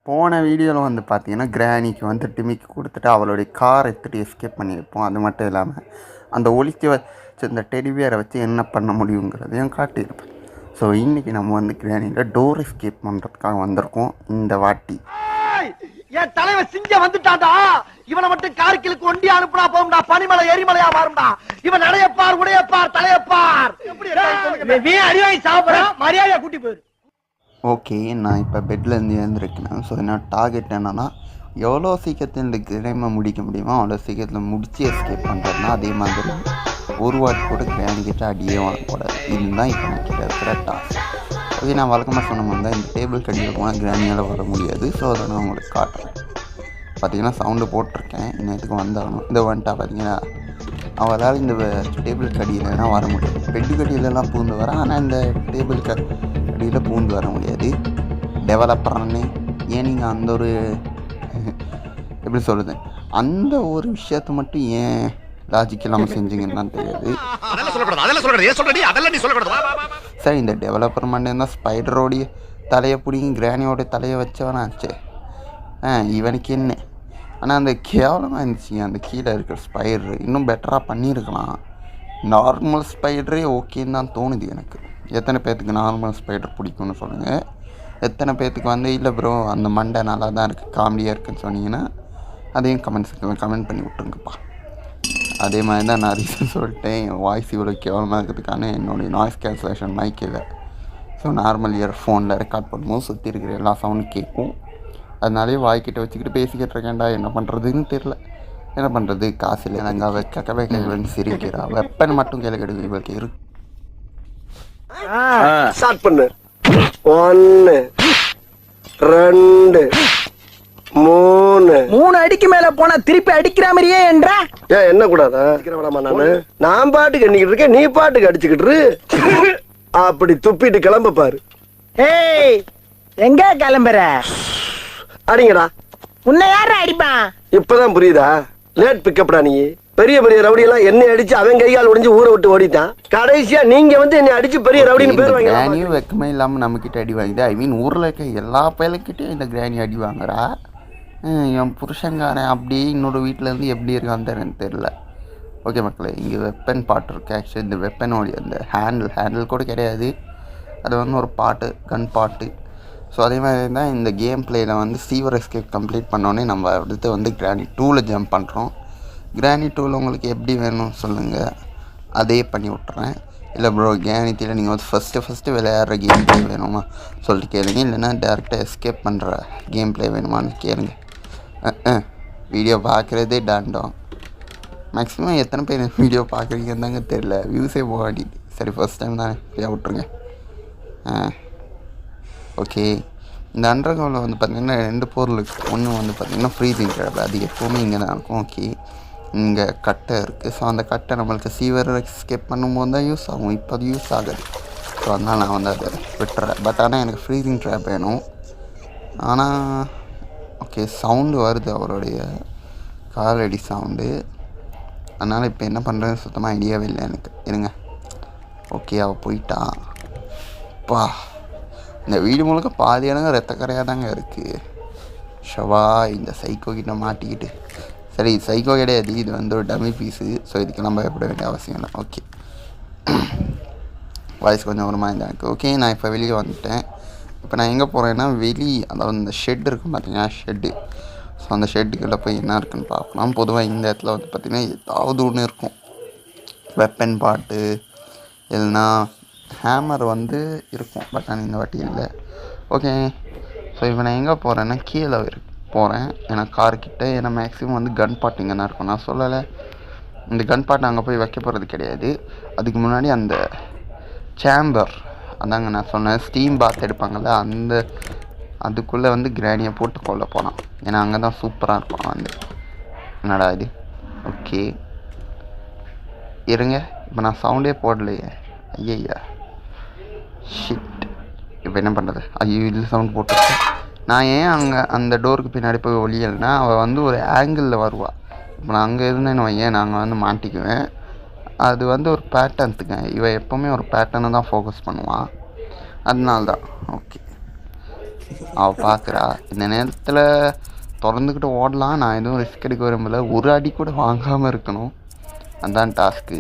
போன வீடியோவில் வந்து பார்த்தீங்கன்னா கிராணிக்கு வந்து டிமிக்கி கொடுத்துட்டு அவளுடைய கார் எடுத்துகிட்டு எஸ்கேப் பண்ணியிருப்போம். அது மட்டும் இல்லாமல் அந்த ஒழிக்க வச்ச இந்த டெடிபியரை வச்சு என்ன பண்ண முடியுங்கிறதையும் காட்டியிருப்பேன். ஸோ இன்றைக்கி நம்ம வந்து கிராணியில் டோர் எஸ்கேப் பண்ணுறதுக்காக வந்திருக்கோம். இந்த வாட்டி என் தலைவன் சிங்க வந்துட்டாடா. இவனை மட்டும் கார்கிலுக்கு ஒண்டி அனுப்புனா போகும்டா, பனிமலை எரிமலையா மாறும்டா. இவன் நடையப்பார், உடையப்பார், தலையப்பார். அடிவாங்கி சாப்பிடறான், மரியாதையா கூட்டி போயிரு. ஓகே, நான் இப்போ பெட்லேருந்து எழுந்திருக்கேன். ஸோ என்னோட டார்கெட் என்னென்னா எவ்வளோ சீக்கிரத்தில் இந்த கிரைமை முடிக்க முடியுமோ அவ்வளோ சீக்கிரத்தில் முடித்து எஸ்கேப் பண்ணுறதுனா அதே மாதிரி ஒரு வாட்டி கூட கிராண்டிக்கிட்ட அடியே வாங்கக்கூடாது. இதுதான் இப்போ நான் கிட்ட இருக்கிற டாஸ்க். ஓகே, நான் வழக்கமாக சொன்ன மாதிரி தான் இந்த டேபிள் கடியில் போனால் கிராண்டியால் வர முடியாது. ஸோ அதை நான் உங்களுக்கு காட்டுறேன். பார்த்தீங்கன்னா சவுண்டு போட்டிருக்கேன், இன்னத்துக்கு வந்தாகணும். இந்த வந்துட்டா பார்த்தீங்கன்னா அவளால் இந்த டேபிள் கடியிலனா வர முடியாது. பெட்டு கடியிலலாம் பூந்து வர, ஆனால் இந்த டேபிள் கடியில் பூந்து வர முடியாது. டெவலப்பரானே ஏன் நீங்கள் அந்த ஒரு எப்படி சொல்கிறது, அந்த ஒரு விஷயத்தை மட்டும் ஏன் லாஜிக் இல்லாமல் செஞ்சீங்கன்னு தான் தெரியாது. சரி, இந்த டெவலப்பர் மட்டும் தான் ஸ்பைடரோடைய தலையை பிடிங்கி கிராணியோடைய தலையை வச்சவனாச்சே, இவனுக்கு என்ன. ஆனால் அந்த கேவலமாக இருந்துச்சு. அந்த கீழே இருக்கிற ஸ்பைடரு இன்னும் பெட்டராக பண்ணியிருக்கலாம். நார்மல் ஸ்பைடரே ஓகேன்னு தான் தோணுது எனக்கு. எத்தனை பேர்த்துக்கு நார்மல் ஸ்பைடர் பிடிக்கும்னு சொல்லுங்கள். எத்தனை பேர்த்துக்கு வந்து இல்லை ப்ரோ அந்த மண்டை நல்லா தான் இருக்குது, காமெடியாக இருக்குதுன்னு சொன்னீங்கன்னா அதையும் கமெண்ட் பண்ணி விட்ருங்கப்பா. அதே மாதிரி தான் நான் ரீசன் சொல்லிட்டேன், என் வாய்ஸ் இவ்வளோ கேவலமாக இருக்கிறதுக்கான என்னுடைய நாய்ஸ் கேன்சலேஷன் மைக் இல்லை. ஸோ நார்மல் இயர்ஃபோனில் ரெக்கார்ட் பண்ணும்போது சுற்றி இருக்கிற எல்லா சவுண்டும் கேட்கும். அதனாலே வாய்க்கிட்ட வச்சுக்கிட்டு பேசிக்கிட்டு இருக்கேன்டா. என்ன பண்ணுறதுன்னு தெரில. என்ன பண்ணுறது, காசு இல்லை. நாங்கள் வைக்கவே கேள்வி சிரிக்கிறா. வெப்பன் மட்டும் கேள்வி கிடைக்கும் இவளுக்கு இருக்கு. ஸ்டார்ட் பண்ணு. 1 2 3 அடிக்கு மேல போனா திருப்பி அடிக்கிற மாதிரியே என்றா என்ன கூடாதா? நான் பாட்டுக்கு எண்ணிக்கிட்டு இருக்கேன், நீ பாட்டுக்கு அடிச்சுக்கிட்டு அப்படி துப்பிட்டு கிளம்ப பாரு. ஏய், எங்க கிளம்புற? அடிங்கடா. உன்னை யார அடிப்பான்? இப்பதான் புரியுதா? லேட் பிக்கப்டா நீ. பெரிய பெரிய ரவுடி எல்லாம் என்ன அடிச்சு அவன் கையால் உடைஞ்சு ஊரை விட்டு ஓடிட்டான். கடைசியா நீங்க வந்து என்ன அடிச்சு பெரிய ரவுடின்னு பேர் வாங்க. கிராணியும் வெக்கமே இல்லாமல் நம்மக்கிட்ட அடி வாங்குது. ஐ மீன் ஊரில் இருக்க எல்லா பயலுக்கிட்டையும் இந்த கிராணி அடி வாங்குறா. என் புருஷங்காரன் அப்படியே இன்னொரு வீட்டிலேருந்து எப்படி இருக்கான்னு எனக்கு தெரில. ஓகே மக்களே, இங்கே வெப்பன் பாட்டு இருக்குது. ஆக்சுவலி இந்த வெப்பனோடைய அந்த ஹேண்டில் கூட கிடையாது, அது வந்து ஒரு பாட்டு, கன் பாட்டு. ஸோ அதே மாதிரி தான் இந்த கேம் பிளேயில் வந்து சீவர் எஸ்கேப் கம்ப்ளீட் பண்ணோன்னே நம்ம அடுத்து வந்து கிராணி 2ல் ஜம்ப் பண்ணுறோம். கிராணி 2ல் உங்களுக்கு எப்படி வேணும் சொல்லுங்கள், அதே பண்ணி விட்றேன். இல்லை ப்ரோ கிராணி 3ல் நீங்கள் வந்து ஃபஸ்ட்டு விளையாடுற கேம் பிளே வேணுமா சொல்லிட்டு கேளுங்க. இல்லைன்னா டேரெக்டாக எஸ்கேப் பண்ணுற கேம் பிளே வேணுமான்னு கேளுங்க. வீடியோ பார்க்குறதே டாண்டோம். மேக்ஸிமம் எத்தனை பேர் வீடியோ பார்க்குறீங்கன்னு தாங்க தெரில, வியூஸே போகாடி. சரி, ஃபஸ்ட் டைம் தான் ஃப்ரீயாக விட்ருங்க. ஓகே, இந்த அண்டர்கிரவுண்டில் வந்து பார்த்திங்கன்னா 2 பொருள் இருக்குது. ஒன்று வந்து பார்த்திங்கன்னா ஃப்ரீசிங் ட்ராப், அது எப்போவுமே இங்கே தான் இருக்கும். ஓகே, இங்கே கட்டை இருக்குது. ஸோ அந்த கட்டை நம்மளுக்கு சீவர் எஸ்கேப் பண்ணும்போது தான் யூஸ் ஆகும், இப்போ அது யூஸ் ஆகுது. ஸோ அதனால் நான் வந்து அதை விட்டுறேன். பட் ஆனால் எனக்கு ஃப்ரீசிங் ட்ராப் வேணும். ஆனால் ஓகே, சவுண்டு வருது, அவருடைய காலடி சவுண்டு. அதனால் இப்போ என்ன பண்ணுறதுன்னு சுத்தமாக ஐடியாவே இல்லை எனக்கு. இருங்க. ஓகே, அவள் போயிட்டா. பா, இந்த வீடு முழுக்க பாதியானங்க ரத்தக்கரையாக தாங்க இருக்குது. ஷவா, இந்த சைக்கோ கிட்ட மாட்டிக்கிட்டு. சரி, சைக்கோ கிடையாது, இது வந்து ஒரு டம்மி பீஸு. ஸோ இதுக்கெல்லாம் பயப்பட வேண்டிய அவசியம் இல்லை. ஓகே, வாய்ஸ் கொஞ்சம் ஒரு மாதிரி தான் இருக்குது. ஓகே, நான் இப்போ வெளியே வந்துட்டேன். இப்போ நான் எங்கே போகிறேன்னா அதாவது இந்த ஷெட் இருக்கும் பார்த்தீங்கன்னா, ஷெட்டு. ஸோ அந்த ஷெட்டுக்குள்ளே போய் என்ன இருக்குன்னு பார்க்கலாம். பொதுவாக இந்த இடத்துல வந்து பார்த்திங்கன்னா ஏதாவது ஒன்று இருக்கும். வெப்பன் பாட்டு இல்லைன்னா ஹேமர் வந்து இருக்கும். பட் ஆனால் இந்த வாட்டி இல்லை. ஓகே, ஸோ இப்போ நான் எங்கே போகிறேன்னா கீழே போகிறேன். ஏன்னா கார்கிட்ட. ஏன்னா மேக்ஸிமம் வந்து கன் பாட்டு இங்கே தான் இருக்கும். நான் சொல்லலை, இந்த கன் பாட்டு அங்கே போய் வைக்க போகிறது கிடையாது. அதுக்கு முன்னாடி அந்த சேம்பர், அதாங்க நான் சொன்னேன், ஸ்டீம் பாத் எடுப்பாங்கள்ல, அதுக்குள்ளே வந்து கிராணியை போட்டு கொள்ள போனான். ஏன்னா அங்கே தான் சூப்பராக இருக்கும். வந்து என்னடா இது. ஓகே இருங்க, இப்போ நான் சவுண்டே போடலையே. ஐயா ஷிட், இப்போ என்ன பண்ணுறது? ஐயோ, இல்லை சவுண்ட் போட்டுருக்கேன். நான் ஏன் அங்கே அந்த டோருக்கு பின்னாடி போய் ஒளியலைன்னா அவள் வந்து ஒரு ஆங்கிளில் வருவாள். இப்போ நான் அங்கே இருந்தேன்னு வையேன், நாங்கள் வந்து மாட்டிக்குவேன். அது வந்து ஒரு பேட்டர்னுக்குங்க. இவன் எப்போவுமே ஒரு பேட்டர்னை தான் ஃபோக்கஸ் பண்ணுவான், அதனால தான். ஓகே, அவள் பார்க்குறா. இந்த நேரத்தில் திறந்துக்கிட்டு ஓடலாம், நான் எதுவும் ரிஸ்க் எடுக்க விரும்பலை. ஒரு அடி கூட வாங்காமல் இருக்கணும், அதுதான் டாஸ்க்கு.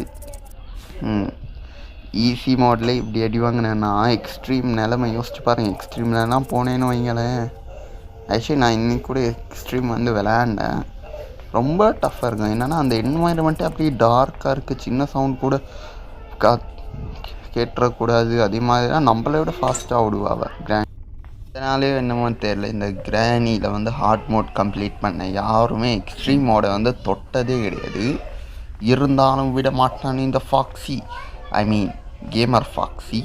ஈஸி மோடில் இப்படி அடி வாங்கினேன்னா எக்ஸ்ட்ரீம் நிலமை யோசிச்சு பாருங்கள். எக்ஸ்ட்ரீம்லலாம் போனேன்னு வைங்களேன். ஆக்சுவலி நான் இன்னைக்கு கூட எக்ஸ்ட்ரீம் வந்து விளையாண்டேன். ரொம்ப டஃப்பாக இருக்கும். என்னென்னா அந்த என்வாயர்மெண்ட்டே அப்படியே டார்க்காக இருக்குது. சின்ன சவுண்ட் கூட கேட்டுறக்கூடாது. அதே மாதிரி தான் நம்மளை விட ஃபாஸ்ட்டாக ஓடுவாள் கிராணி. இதனாலே என்னமோ தெரியல, இந்த கிராணியில் வந்து ஹார்ட் மோட் கம்ப்ளீட் பண்ண யாருமே எக்ஸ்ட்ரீம் மோடை வந்து தொட்டதே கிடையாது. இருந்தாலும் விட மாட்டான் இந்த ஃபாக்ஸி, ஐ மீன் கேமர் ஃபாக்ஸி.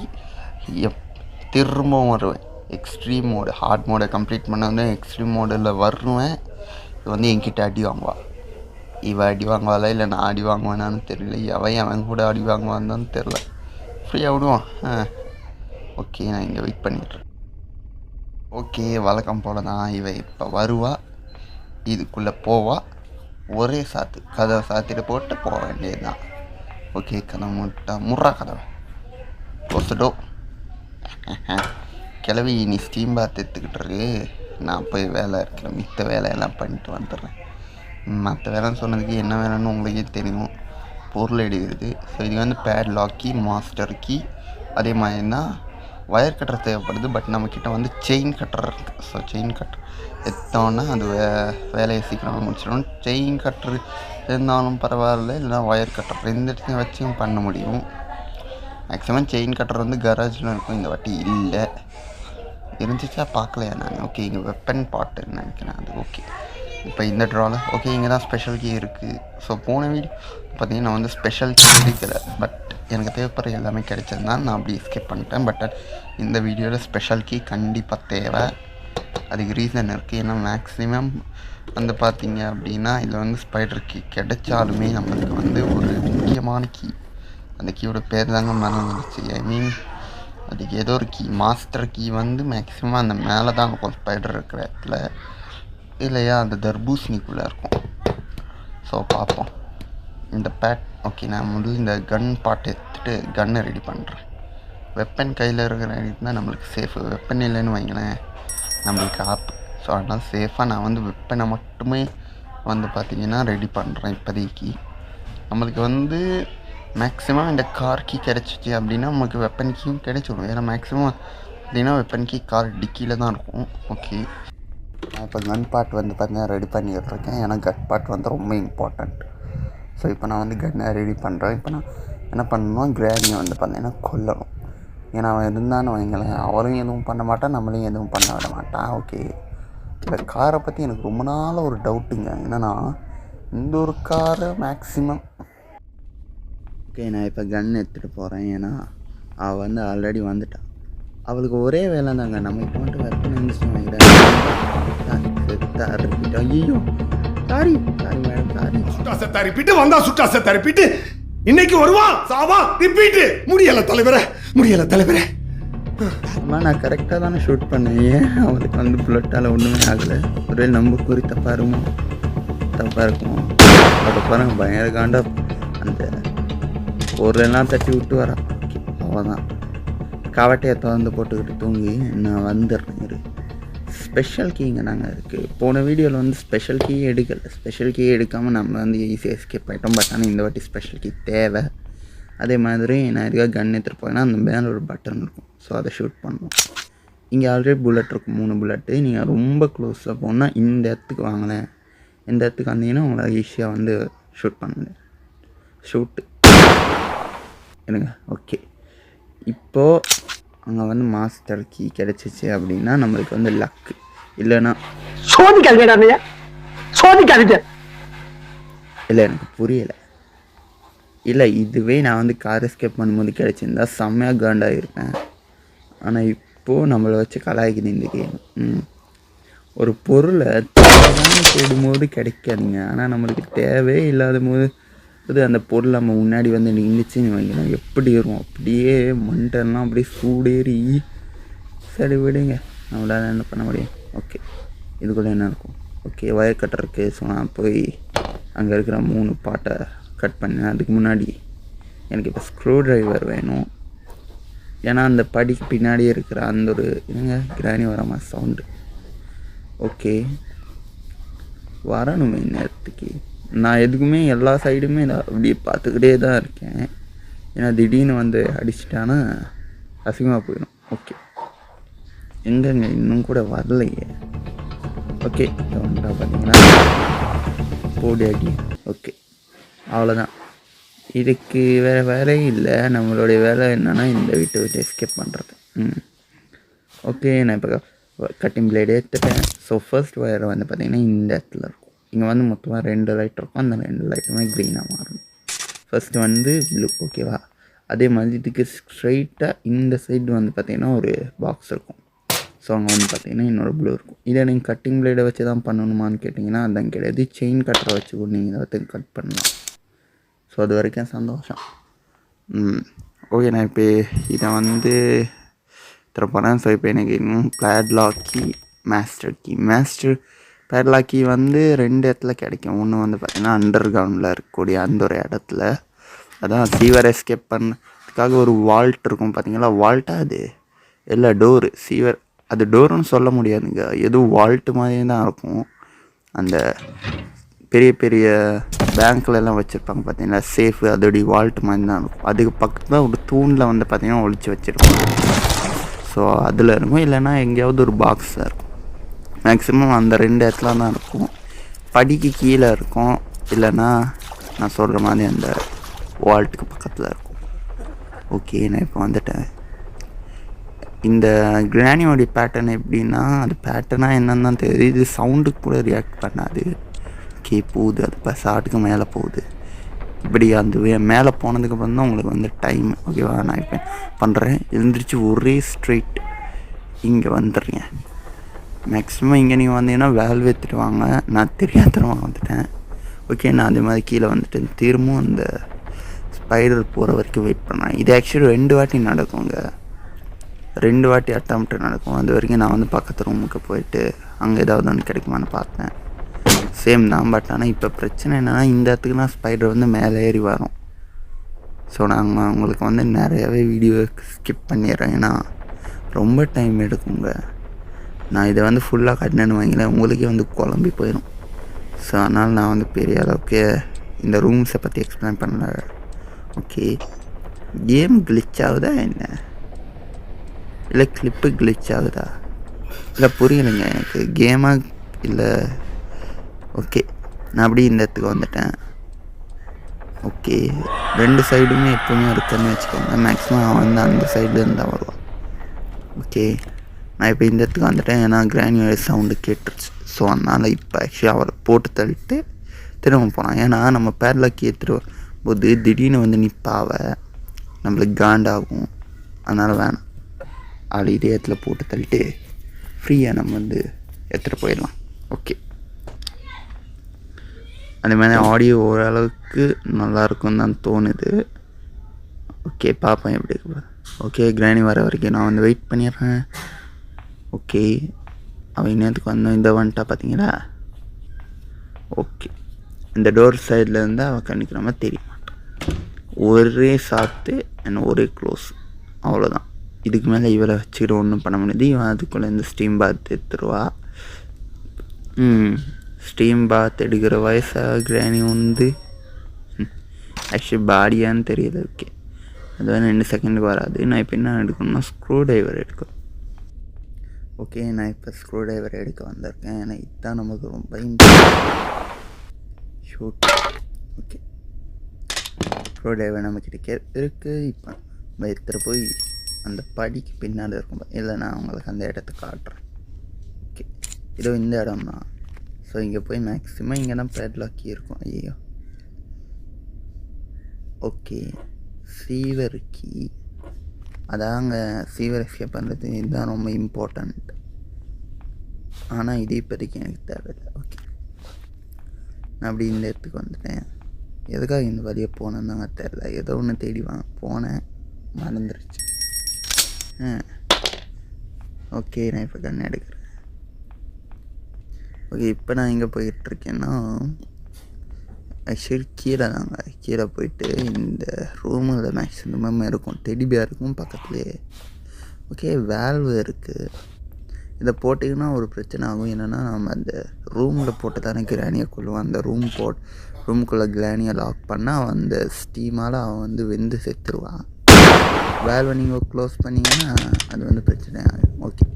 திரும்பவும் வருவேன் எக்ஸ்ட்ரீம் மோடு. ஹார்ட் மோடை கம்ப்ளீட் பண்ண வந்து எக்ஸ்ட்ரீம் மோடில் வருவேன். இது வந்து என்கிட்ட அடி வாங்குவாள். இவள் அடி வாங்குவாளா இல்லை நான் அடி வாங்குவேனான்னு தெரியல. அவன் கூட அடி வாங்குவான்னு தெரில. ஃப்ரீயாக விடுவான். ஓகே, நான் இங்கே வெயிட் பண்ணிட்டுருக்கேன். ஓகே, வழக்கம் போல தான் இவன் இப்போ வருவா, இதுக்குள்ளே போவா, ஒரே சாத்து கதவை சாத்திட்டு போட்டு போக வேண்டியது தான். ஓகே, கதவை முறா கதவை க்ளோஸ்டோ. கிளவி நீ ஸ்டீம் பாத் எடுத்துக்கிட்டு இருக்கு, நான் போய் வேலை இருக்கிற மித்த வேலையெல்லாம் பண்ணிட்டு வந்துடுறேன். மற்ற வேலைன்னு சொன்னதுக்கு என்ன வேலைன்னு உங்களுக்கே தெரியும், பொருள் எடுக்கிறது. ஸோ இது வந்து padlock key, master key, அதே மாதிரி தான் ஒயர் கட்டர் தேவைப்படுது. பட் நம்மக்கிட்ட வந்து செயின் கட்டர் இருக்குது. ஸோ செயின் கட்டர் எடுத்தோன்னா அது வேலையை சீக்கிரமாக முடிச்சிடும். செயின் கட்டர் இருந்தாலும் பரவாயில்ல, இல்லைனா ஒயர் கட்டர் ரெண்டுத்தையும் வச்சும் பண்ண முடியும். மேக்ஸிமம் செயின் கட்டர் வந்து கராஜில் இருக்கும், இந்த வாட்டி இல்லை. இருந்துச்சா பார்க்கலையா நான். ஓகே, இங்கே வெப்பன் பாட்டுன்னு நினைக்கிறேன் அது. ஓகே, இப்போ இந்த ட்ராவில் ஓகே இங்கே தான் ஸ்பெஷல் கீ இருக்குது. ஸோ போன வீடியோ பார்த்தீங்கன்னா நான் வந்து ஸ்பெஷல் கீ எடுக்கலை, பட் எனக்கு தேவைப்படுற எல்லாமே கிடைச்சதுனால நான் அப்படி எஸ்கேப் பண்ணிட்டேன். பட் இந்த வீடியோவில் ஸ்பெஷல் கீ கண்டிப்பாக தேவை. அதுக்கு ரீசன் இருக்குது. ஏன்னா மேக்ஸிமம் வந்து பார்த்தீங்க அப்படின்னா இதில் வந்து ஸ்பைடர் கீ கிடைச்சாலுமே நம்மளுக்கு வந்து ஒரு முக்கியமான கீ, அந்த கீயோட பேர் தாங்க மறந்துடுச்சு. ஐ மீன் அதுக்கு ஏதோ ஒரு கீ, மாஸ்டர் கீ வந்து மேக்ஸிமம் அந்த மேலே தான் இருக்கும் ஸ்பைடர் இருக்கிற இடத்துல, இல்லையா அந்த தர்பூசணிக்குள்ளே இருக்கும். ஸோ பார்ப்போம் இந்த பேட். ஓகே, நான் முதல்ல இந்த கன் பாட்டு எடுத்துகிட்டு கன்னை ரெடி பண்ணுறேன். வெப்பன் கையில் இருக்கிற தான் நம்மளுக்கு சேஃபு. வெப்பன் இல்லைன்னு வைங்களேன் நம்மளுக்கு ஆப்பு. ஸோ அதனால் சேஃபாக நான் வந்து வெப்பனை மட்டுமே வந்து பார்த்திங்கன்னா ரெடி பண்ணுறேன் இப்போதைக்கு. நம்மளுக்கு வந்து மேக்ஸிமம் இந்த கார் கீ கிடச்சிச்சு அப்படின்னா நமக்கு வெப்பன் கீயும் கிடைச்சிடும். ஏன்னா மேக்ஸிமம் அப்படின்னா வெப்பன் கீ கார் டிக்கியில் தான் இருக்கும். ஓகே, நான் இப்போ கன் பார்ட் வந்து பார்த்தீங்கன்னா ரெடி பண்ணிகிட்ருக்கேன். ஏன்னா கன் பார்ட் வந்து ரொம்ப இம்பார்ட்டண்ட். ஸோ இப்போ நான் வந்து கன்னை ரெடி பண்ணுறேன். இப்போ நான் என்ன பண்ணணும், கிராணியை வந்து பார்த்தீங்கன்னா கொல்லணும். ஏன்னா அவன் இருந்தான்னு வைங்களேன், அவரும் எதுவும் பண்ண மாட்டான், நம்மளையும் எதுவும் பண்ண விட மாட்டான். ஓகே, இந்த காரை பற்றி எனக்கு ரொம்ப நாள் ஒரு டவுட்டுங்க. என்னென்னா இந்த ஒரு காரை மேக்ஸிமம் ஓகே நான் இப்போ கன் எடுத்துகிட்டு போகிறேன். ஏன்னா அவள் வந்து ஆல்ரெடி வந்துட்டான். அவளுக்கு ஒரே வேலை தாங்க, நம்ம இப்போ மட்டும் வெப்பன் இருந்துச்சு வாங்கிட்டேன். ஐயோ சாரி சாரி மேடம், சாரி. சுட்டாசை தரிப்பிட்டு வந்தா சுட்டாசை தரிப்பிட்டு இன்னைக்கு வருவான் சாவா ரிப்பீட்டு. முடியலை தலைவரே. அம்மா நான் கரெக்டாக தானே ஷூட் பண்ணேன். ஏன் அவளுக்கு வந்து புல்லட்டால் ஒன்றுமே ஆகலை? ஒரே நம்ம குறி தப்பாக இருக்குமோ? அதை பாருங்க பயங்கர காண்டா அந்த பொருளெல்லாம் தட்டி விட்டு வரான். அவள் தான் கவட்டையை திறந்து போட்டுக்கிட்டு தூங்கி நான் வந்துடுறேன். இரு, ஸ்பெஷல் கீங்க நாங்கள் இருக்குது. போன வீடியோவில் வந்து ஸ்பெஷல் கீ எடுக்கலை. ஸ்பெஷல் கீ எடுக்காமல் நம்ம வந்து ஈஸியாக எஸ்கேப் ஆகிட்டோம். பட் ஆனால் இந்த வாட்டி ஸ்பெஷல் கீ தேவை. அதே மாதிரி நான் எதுக்காக கன் எடுத்துகிட்டு போனேன்னா அந்த மேலே ஒரு பட்டன் இருக்கும். ஸோ அதை ஷூட் பண்ணணும். இங்கே ஆல்ரெடி புல்லட் இருக்கும், 3 புல்லட்டு. நீங்கள் ரொம்ப க்ளோஸாக போனால் இந்த இடத்துக்கு வாங்கினேன். இந்த இடத்துக்கு வந்தீங்கன்னா உங்களை ஈஸியாக வந்து ஷூட் பண்ண முடியும். ஷூட்டு என்னங்க. ஓகே, இப்போது அங்கே வந்து மாஸ்டர் கீ கிடச்சிச்சு அப்படின்னா நம்மளுக்கு வந்து லக்கு. இல்லைன்னா சோதிக்காதீங்க. இல்லை எனக்கு புரியலை. இல்லை இதுவே நான் வந்து கார் எஸ்கேப் பண்ணும்போது கிடச்சிருந்தா செம்மையாக காண்டாக இருப்பேன். ஆனால் இப்போது நம்மளை வச்சு கலாய்க்குது இந்த கேம். ஒரு பொருளை தேவையான தேடும்போது கிடைக்காதுங்க. ஆனால் நம்மளுக்கு தேவையே இல்லாத போது அந்த பொருள் நம்ம முன்னாடி வந்து நின்றுச்சுன்னு வைக்கணும், எப்படி வரும் அப்படியே மண்டெல்லாம் அப்படியே சூடேறி. சரி விடுங்க, நம்மளால் என்ன பண்ண முடியும். ஓகே, இதுக்குள்ளே என்ன இருக்கும்? ஓகே, ஒயர் கட்டர் இருக்குது. ஸோ நான் போய் அங்கே இருக்கிற 3 பாட்டை கட் பண்ணேன். அதுக்கு முன்னாடி எனக்கு இப்போ ஸ்க்ரூ ட்ரைவர் வேணும். ஏன்னா அந்த படிக்கு பின்னாடி இருக்கிற அந்த ஒரு கிராணி வரமா சவுண்டு. ஓகே வரணுமே நேரத்துக்கு. நான் எதுக்குமே எல்லா சைடுமே நான் அப்படியே பார்த்துக்கிட்டே தான் இருக்கேன். ஏன்னா திடீர்னு வந்து அடிச்சிட்டானா அசிங்கமாக போயிடும். ஓகே எங்கங்க இன்னும் கூட வரலையே. ஓகே வந்துட்டா பார்த்தீங்கன்னா போடி அடி. ஓகே அவ்வளோதான். இதுக்கு வேறு வேலையும் இல்லை. நம்மளுடைய வேலை என்னென்னா இந்த வீட்டை விட்டு எஸ்கேப் பண்ணுறது. ஓகே நான் இப்போ கட்டிங் பிளேடு எடுத்துட்டேன். ஸோ ஃபர்ஸ்ட் ஒயரை வந்து பார்த்திங்கன்னா இந்த இடத்துல இருக்கும். இங்கே வந்து மொத்தமாக 2 லைட் இருக்கும். அந்த 2 லைட்டுமே க்ரீனாக மாறணும். ஃபஸ்ட்டு வந்து ப்ளூ. ஓகேவா? அதே மாதிரி இதுக்கு ஸ்ட்ரைட்டாக இந்த சைடு வந்து பார்த்திங்கன்னா ஒரு பாக்ஸ் இருக்கும். ஸோ அங்கே வந்து பார்த்திங்கன்னா இன்னொரு ப்ளூ இருக்கும். இதை நீங்கள் கட்டிங் பிளேடை வச்சு தான் பண்ணணுமான்னு கேட்டிங்கன்னா அதான் கிடையாது. செயின் கட்டரை வச்சு கூட நீங்கள் வந்து கட் பண்ணலாம். ஸோ அது வரைக்கும் சந்தோஷம். ஓகே நான் இப்போ இதை வந்து போகிறேன். ஸோ இப்போ எனக்கு இன்னும் padlock key, master padlock key வந்து 2 இடத்துல கிடைக்கும். ஒன்று வந்து பார்த்திங்கன்னா அண்டர் கிரவுண்டில் இருக்கக்கூடிய அந்த ஒரு இடத்துல, அதான் சீவர் எஸ்கேப் பண்ணுறதுக்காக ஒரு வால்ட் இருக்கும் பார்த்தீங்களா. வால்ட்டாக அது இல்லை டோரு. சீவர் அது டோருன்னு சொல்ல முடியாதுங்க. எதுவும் வால்ட்டு மாதிரியே தான் இருக்கும். அந்த பெரிய பெரிய பேங்க்லலாம் வச்சுருப்பாங்க பார்த்தீங்களா சேஃபு, அதோடைய வால்ட் மாதிரி தான் இருக்கும். அதுக்கு பக்கத்தில் ஒரு தூணில் வந்து பார்த்திங்கன்னா ஒழிச்சு வச்சுருப்பாங்க. ஸோ அதில் இருக்கும். இல்லைன்னா எங்கேயாவது ஒரு பாக்ஸில் இருக்கும். மேக்ஸிமம் அந்த 2 இடத்துல தான் இருக்கும். படிக்கு கீழே இருக்கும். இல்லைன்னா நான் சொல்கிற மாதிரி அந்த வால்ட்டுக்கு பக்கத்தில் இருக்கும். ஓகே நான் இப்போ வந்துட்டேன். இந்த கிரானியோடைய பேட்டர்ன் எப்படின்னா, அது பேட்டர்னாக என்னன்னு தான் தெரியுது. இது சவுண்டுக்கு கூட ரியாக்ட் பண்ணாது. ஓகே போகுது, அது இப்போ ஷார்ட்டுக்கு மேலே போகுது. இப்படி அந்த மேலே போனதுக்கப்புறம் தான் உங்களுக்கு வந்து டைம். ஓகேவா? நான் இப்போ பண்ணுறேன். எழுந்திரிச்சு ஒரே ஸ்ட்ரெயிட் இங்கே வந்துடுறீங்க. மேக்ஸிமம் இங்கே நீங்கள் வந்தீங்கன்னா வேல்வ் எடுத்துகிட்டு வாங்க. நான் தெரியாதனமாக வந்துட்டேன். ஓகே நான் அதே மாதிரி கீழே வந்துட்டேன். திரும்பவும் அந்த ஸ்பைடர் போகிற வரைக்கும் வெயிட் பண்ணேன். இது ஆக்சுவலி 2 வாட்டி நடக்குங்க. 2 வாட்டி அட்டம்ப்ட் நடக்கும். அது வரைக்கும் நான் வந்து பக்கத்து ரூமுக்கு போயிட்டு அங்கே ஏதாவது ஒன்று கிடைக்குமான்னு பார்த்தேன். சேம் தான். பட் ஆனால் இப்போ பிரச்சனை என்னென்னா இந்த இடத்துக்கு நான் ஸ்பைடர் வந்து மேலே ஏறி வரும். ஸோ நாங்கள் உங்களுக்கு வந்து நிறையாவே வீடியோ ஸ்கிப் பண்ணிடுறேன். ஏன்னா ரொம்ப டைம் எடுக்குங்க. நான் இதை வந்து ஃபுல்லாக கட்டினேன்னு வைங்களேன், உங்களுக்கே வந்து குழம்பி போயிடும். ஸோ அதனால் நான் வந்து பெரிய அளவுக்கு இந்த ரூம்ஸை பற்றி எக்ஸ்பிளைன் பண்ணல. ஓகே கேம் கிளிச் ஆகுதா என்ன, இல்லை கிளிப்பு கிளிச் ஆகுதா, இல்லை புரியலைங்க எனக்கு கேமாக இல்லை. ஓகே நான் அப்படி இந்த இடத்துக்கு வந்துட்டேன். ஓகே 2 சைடுமே எப்போவுமே இருக்குன்னு வச்சுக்கோங்க. மேக்ஸிமம் அவன் வந்து அந்த சைடில் இருந்தால் வருவான். ஓகே நான் இப்போ இந்த இடத்துக்கு வந்துட்டேன். ஏன்னா கிரானியோட சவுண்டு கேட்டுருச்சு. ஸோ அதனால் இப்போ ஆக்சுவலி அவரை போட்டு தள்ளிட்டு திரும்ப போனான். ஏன்னா நம்ம பேட்லாக் ஏற்றுட்டு போது திடீர்னு வந்து நிற்பாவ நம்மளுக்கு காண்டாகும். அதனால் வேணாம். அவளை இதே இடத்துல போட்டு தள்ளிட்டு ஃப்ரீயாக நம்ம வந்து எடுத்துகிட்டு போயிடலாம். ஓகே அதே மாதிரி ஆடியோ ஓரளவுக்கு நல்லாயிருக்குன்னு தான் தோணுது. ஓகே பார்ப்பேன் எப்படி இருக்கு. ஓகே கிராணி வர வரைக்கும் நான் வந்து வெயிட் பண்ணிடுறேன். ஓகே அவன் இன்னத்துக்கு வந்தோம். இந்த வந்துட்டா பார்த்தீங்களா. ஓகே இந்த டோர் சைடில் இருந்தால் அவன் கண்டிக்கிற மாதிரி தெரிய மாட்டான். ஒரே சாத்து அண்ட் ஒரே க்ளோஸ், அவ்வளோதான். இதுக்கு மேலே இவரை வச்சுக்கிட்டு ஒன்றும் பண்ண முடியாது. இவன் அதுக்குள்ளே இந்த ஸ்டீம் பாத் எடுத்துருவா. ஸ்டீம் பாத் எடுக்கிற வயசாக கிராணி வந்து ஆக்சுவலி பாடியான்னு தெரியல. ஓகே அது வந்து 2 செகண்டுக்கு வராது. நான் இப்போ என்ன எடுக்கணும்னா ஸ்க்ரூ ட்ரைவர் எடுக்கணும். ஓகே நான் இப்போ ஸ்க்ரூ ட்ரைவர் எடுக்க வந்திருக்கேன். ஏன்னா இதுதான் நமக்கு ரொம்ப ஷூட். ஓகே ஸ்க்ரூ ட்ரைவர் நம்மக்கிட்ட இருக்குது. இப்போ நம்ம எடுத்துகிட்டு போய் அந்த படிக்கு பின்னாடி இருக்கும். இல்லை நான் உங்களுக்கு அந்த இடத்த காட்டுறேன். ஓகே இதோ இந்த இடம் தான். ஸோ இங்கே போய் மேக்ஸிமம் இங்கே தான் பேட்லாக் கீ இருக்கும். ஐயோ ஓகே சீவர் கீ அதாங்க. சீவர் எஸ்கேப் பண்ணுறது இதுதான் ரொம்ப இம்பார்ட்டண்ட். ஆனால் இது இப்போதைக்கு எனக்கு தேவையில்லை. ஓகே நான் அப்படி இந்த இடத்துக்கு வந்துட்டேன். எதுக்காக இந்த வழியை போனேன்னு தாங்க தெரில. ஏதோ ஒன்று தேடி போனேன், மறந்துருச்சு. ஓகே நான் இப்போ கண்ணு எடுக்கிறேன். ஓகே இப்போ நான் எங்கே போயிட்டுருக்கேன்னா ஆக்சுவலி கீழே தாங்க. கீழே போயிட்டு இந்த ரூமில் மேக்ஸிமம் இருக்கும் டெடிபியாக இருக்கும் பக்கத்துலேயே. ஓகே, வேல்வு இருக்குது. இதை போட்டிங்கன்னா ஒரு பிரச்சனை ஆகும். என்னென்னா நம்ம அந்த ரூமில் போட்டு தானே கிராணியை கொள்ளுவோம். அந்த ரூமுக்குள்ளே கிராணியை லாக் பண்ணால் அந்த ஸ்டீமால் அவன் வந்து வெந்து செத்துருவான். வேல்வை நீங்கள் க்ளோஸ் பண்ணிங்கன்னா அது வந்து பிரச்சனை ஆகும். ஓகே,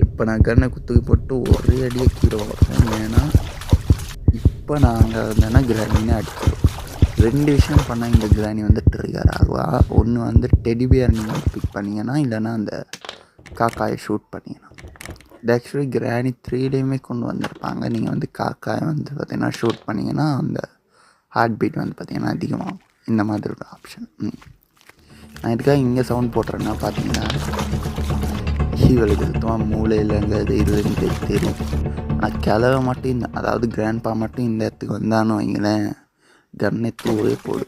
இப்போ நான் கன்னை குத்துக்கி போட்டு ஒரே அடியை கீழே ஓடுறேன். ஏன்னா இப்போ நாங்கள் வந்தோன்னா கிராணினே அடிச்சிடும். 2 விஷயம் பண்ணால் இந்த கிராணி வந்து ட்ரிகர் ஆகுவா. ஒன்று வந்து டெடிபியர் நீங்கள் வந்து பிக் பண்ணிங்கன்னா, இல்லைன்னா அந்த காக்காயை ஷூட் பண்ணிங்கன்னா. இது ஆக்சுவலி கிராணி 3லேயுமே கொண்டு வந்திருப்பாங்க. நீங்கள் வந்து காக்காயை வந்து பார்த்திங்கன்னா ஷூட் பண்ணிங்கன்னா அந்த ஹார்ட் பீட் வந்து பார்த்திங்கன்னா அதிகமாகும். இந்த மாதிரி ஒரு ஆப்ஷன். நான் இதுக்காக இங்கே சவுண்ட் போட்டுறேன்னா பார்த்தீங்கன்னா இவளுக்கு சுத்தமாக மூளையிலங்கிறது இதுலேருந்து தெரியும். ஆனால் கிளவை மட்டும் அதாவது கிராண்ட்பா மட்டும் இந்த இடத்துக்கு வந்தான்னு வைங்களேன், கன்னை தூவே போடு.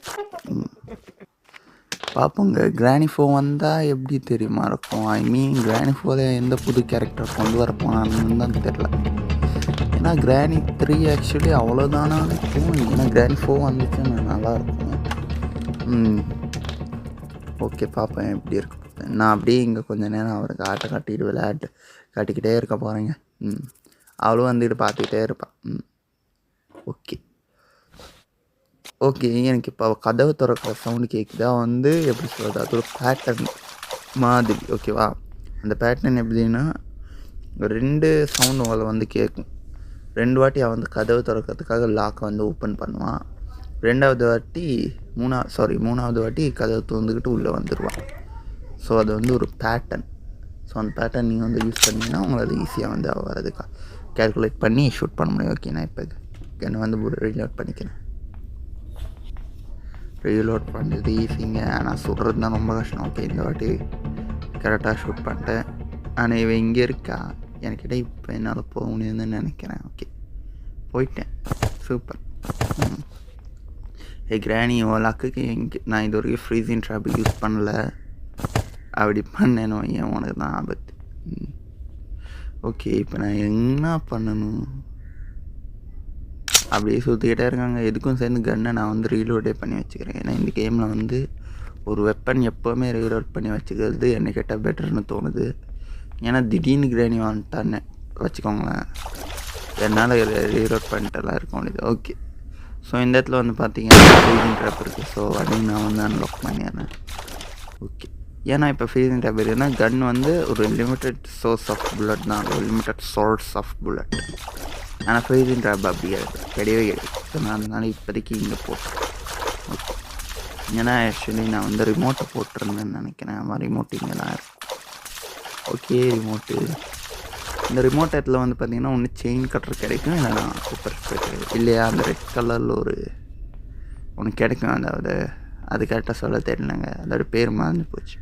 பார்ப்போங்க. கிராணி 4 வந்தால் எப்படி தெரியுமா இருக்கும். ஐ மீன் கிராணி 4 எந்த புது கேரக்டர் கொண்டு வர போனான்னு தான் தெரில. ஏன்னா கிராணி 3 ஆக்சுவலி அவ்வளோதானா இருக்கும். ஏன்னா கிராணி 4 வந்துச்சுன்னா நல்லாயிருக்கும். ஓகே, பார்ப்பேன் எப்படி இருக்கு. நான் அப்படியே இங்கே கொஞ்சம் நேரம் அவருக்கு ஆட்டை காட்டிட்டு காட்டிக்கிட்டே இருக்க போகிறேங்க. அவளும் வந்துட்டு பார்த்துக்கிட்டே இருப்பான். ஓகே, எனக்கு இப்போ கதவு திறக்கிற சவுண்டு கேட்குதா வந்து எப்படி சொல்கிறது, அது ஒரு பேட்டர்ன் மாதிரி. ஓகேவா, அந்த பேட்டர்ன் எப்படின்னா 2 சவுண்டு அவளை வந்து கேட்கும். 2 வாட்டி அவன் வந்து கதவு திறக்கிறதுக்காக லாக்கை வந்து ஓப்பன் பண்ணுவான். 3வது வாட்டி கதவை திறந்துக்கிட்டு உள்ளே வந்துடுவான். ஸோ அது வந்து ஒரு பேட்டர்ன். ஸோ அந்த பேட்டர்ன் நீங்கள் வந்து யூஸ் பண்ணிங்கன்னா உங்களால் ஈஸியாக வந்து வரதுக்கா கேல்குலேட் பண்ணி ஷூட் பண்ண முடியும். ஓகே, நான் இப்போ என்னை வந்து ரீலோட் பண்ணிக்கிறேன். ரீலோட் பண்ணுறது ஈஸிங்க, ஆனால் சுடுறது தான் ரொம்ப கஷ்டம். ஓகே, இந்த வாட்டி கரெக்டாக ஷூட் பண்ணிட்டேன். ஆனால் இவன் இங்கே இருக்கா என்கிட்ட. இப்போ என்னால் போக முடியுதுன்னு நினைக்கிறேன். ஓகே, போயிட்டேன். சூப்பர். கிராணி லக்குக்கு நான் இது வரைக்கும் ஃப்ரீசிங் ட்ராப் யூஸ் பண்ணல. அப்படி பண்ணேனோ ஏன் உனக்கு தான் ஆபத்து. ஓகே, இப்போ நான் என்ன பண்ணணும்? அப்படியே சுற்றிக்கிட்டே இருக்காங்க. எதுக்கும் சேர்ந்து கன்னை நான் வந்து ரீலோடே பண்ணி வச்சுக்கிறேன். ஏன்னா இந்த கேமில் வந்து ஒரு வெப்பன் எப்போவுமே ரீலோட் பண்ணி வச்சுக்கிறது என்னை கேட்டால் பெட்டர்னு தோணுது. ஏன்னா திடீர்னு கிராணி வந்துட்டான்னு வச்சுக்கோங்களேன், என்னால் ரீலோட் பண்ணிட்டுலாம் இருக்க முடியுது. ஓகே, ஸோ இந்த இடத்துல வந்து பார்த்தீங்கன்னா ஃப்ரீசிங் ட்ராப் இருக்குது. ஸோ அதையும் நான் வந்து அன்லாக் பண்ணிடுறேன். ஓகே, ஏன்னா இப்போ ஃப்ரீசிங் ட்ராப் இருக்குன்னா கன் வந்து ஒரு லிமிட்டட் சோர்ஸ் ஆஃப் புல்லட் தான், ஒரு லிமிட்டட் சோர்ஸ் ஆஃப் புல்லட். ஆனால் ஃப்ரீசிங் ட்ராப் அப்படி கிடையவே கிடையாது. ஸோ நான் அதனால இப்போதைக்கு இங்கே போட்டேன். ஓகே, ஏன்னா ஆக்சுவலி நான் வந்து ரிமோட்டை போட்டிருந்தேன்னு நினைக்கிறேன். அவன் ரிமோட் இங்கே தான் இருக்கும். ஓகே, இந்த ரிமோட் இடத்துல வந்து பார்த்திங்கன்னா ஒன்று செயின் கட்டர் கிடைக்கும், இல்லைனா சூப்பர் ஸ்பெக்டர் இல்லையா அந்த ரெட் கலரில் ஒன்று கிடைக்கும். அதாவது அது கரெக்டாக சொல்ல தெரியலங்க, அதோட பேர் மறந்து போச்சு.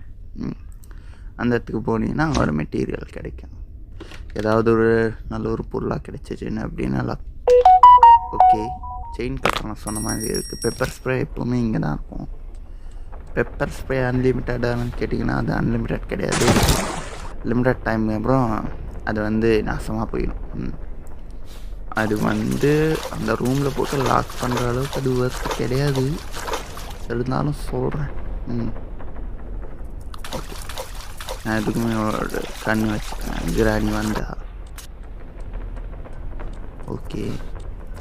அந்த இடத்துக்கு போனீங்கன்னா ஒரு மெட்டீரியல் கிடைக்கும். ஏதாவது ஒரு நல்ல ஒரு பொருளாக கிடைச்சிச்சுன்னு அப்படின்னா. ஓகே, செயின் கட்டர் நான் சொன்ன மாதிரி இருக்குது. பெப்பர் ஸ்ப்ரே எப்போவுமே இங்கே தான் இருக்கும். பெப்பர் ஸ்ப்ரே அன்லிமிட்டடானு கேட்டிங்கன்னா அது அன்லிமிட்டட் கிடையாது. லிமிட்டட் டைம் அப்புறம் அது வந்து நாசமாக போயிடும். அது வந்து அந்த ரூமில் போட்டு லாக் பண்ணுற அளவுக்கு அது ஒர்க் கிடையாது. இருந்தாலும் சொல்கிறேன். ஓகே, நான் எதுக்குமே ஒரு கண் வச்சுக்கிறேன். கிராணி வந்தா ஓகே,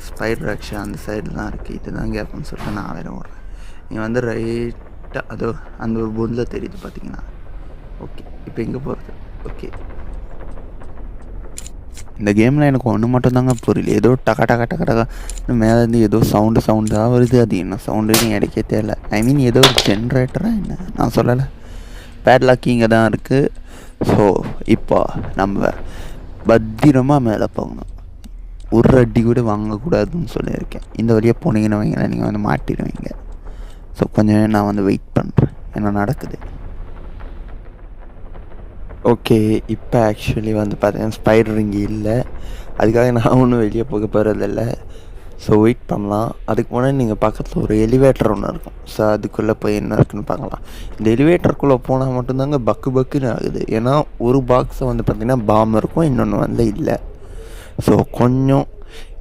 ஸ்பைடர் ரக்ஷா அந்த சைடு தான் இருக்குது. இதுதான் கேப்னு சொல்லிட்டு நான் வேறு ஓடுறேன். இங்கே வந்து ரைட்டாக அதோ அந்த ஒரு பொந்தில் தெரியுது பார்த்தீங்கன்னா. ஓகே, இப்போ எங்கே போகிறது? ஓகே, இந்த கேமில் எனக்கு ஒன்று மட்டும் தாங்க புரியல. ஏதோ டக்கா மேலேருந்து ஏதோ சவுண்டாக வருது. அது என்ன சவுண்டுன்னு எனக்கே தெரியல. ஐ மீன் ஏதோ ஒரு ஜென்ரேட்டராக என்ன நான் சொல்லலை. பேட்லாக் இங்கே தான் இருக்குது. ஸோ இப்போ நம்ம பத்திரமாக மேலே போகணும். ஒரு அடி கூட வாங்கக்கூடாதுன்னு சொல்லியிருக்கேன். இந்த வழியாக போனீங்கன்னு வைங்களேன், நீங்கள் வந்து மாட்டிடுவீங்க. ஸோ கொஞ்சம் நான் வந்து வெயிட் பண்ணுறேன் என்ன நடக்குது. ஓகே, இப்போ ஆக்சுவலி வந்து பார்த்தீங்கன்னா ஸ்பைடர் இங்கே இல்லை. அதுக்காக நான் ஒன்றும் வெளியே போக போகிறதில்ல. ஸோ வெயிட் பண்ணலாம். அதுக்கு முன்னாடி நீங்கள் பக்கத்தில் ஒரு எலிவேட்டர் ஒன்று இருக்கும். ஸோ அதுக்குள்ளே போய் என்ன இருக்குன்னு பார்க்கலாம். இந்த எலிவேட்டருக்குள்ளே போனால் மட்டும்தாங்க பக்குன்னு ஆகுது. ஏன்னா ஒரு பாக்ஸை வந்து பார்த்திங்கன்னா பாம் இருக்கும், இன்னொன்று வந்து இல்லை. ஸோ கொஞ்சம்